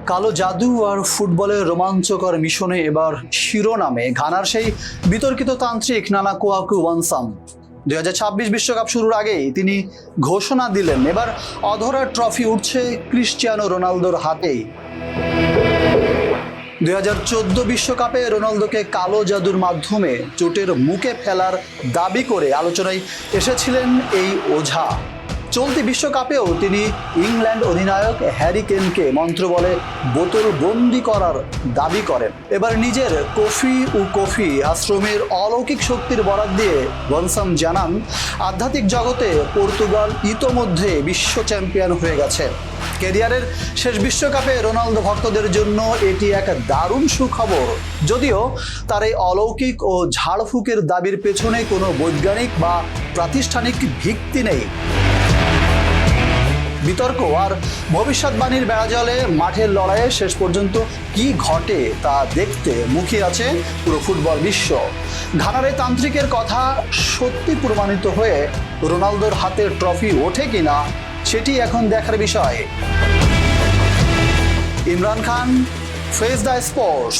কালো জাদু আর ফুটবলের রোমাঞ্চকর মিশনে এবার শিরোনামে ঘানার সেই বিতর্কিত তান্ত্রিক নানা কোয়াকু ওয়ানসাম। 2026 বিশ্বকাপ শুরুর আগেই তিনি ঘোষণা দিলেন, এবার অধরা ট্রফি উঠছে ক্রিশ্চিয়ানো রোনালদোর হাতেই। 2014 বিশ্বকাপে রোনালদোকে কালো জাদুর মাধ্যমে চোটের মুখে ফেলার দাবি করে আলোচনায় এসেছিলেন এই ওঝা। চলতি বিশ্বকাপেও তিনি ইংল্যান্ড অধিনায়ক হ্যারি কেনকে মন্ত্রবলে বোতল বন্দি করার দাবি করেন। এবার নিজের কফি আশ্রমের অলৌকিক শক্তির বরাত দিয়ে ওয়ানসাম জানান, আধ্যাত্মিক জগতে পর্তুগাল ইতোমধ্যে বিশ্ব চ্যাম্পিয়ন হয়ে গেছে। ক্যারিয়ারের শেষ বিশ্বকাপে রোনালদো ভক্তদের জন্য এটি এক দারুণ সুখবর। যদিও তার এই অলৌকিক ও ঝাড়ফুঁকের দাবির পেছনে কোনো বৈজ্ঞানিক বা প্রাতিষ্ঠানিক ভিত্তি নেই। বিতর্ক আর ভবিষ্যৎবাণীর বেড়াজালে মাঠের লড়াইয়ে শেষ পর্যন্ত কি ঘটে তা দেখতে মুখিয়ে আছে পুরো ফুটবল বিশ্ব। ঘানার এই তান্ত্রিকের কথা সত্যি প্রমাণিত হয়ে রোনালদোর হাতের ট্রফি ওঠে কিনা সেটি এখন দেখার বিষয়। Imran Khan, face the sports.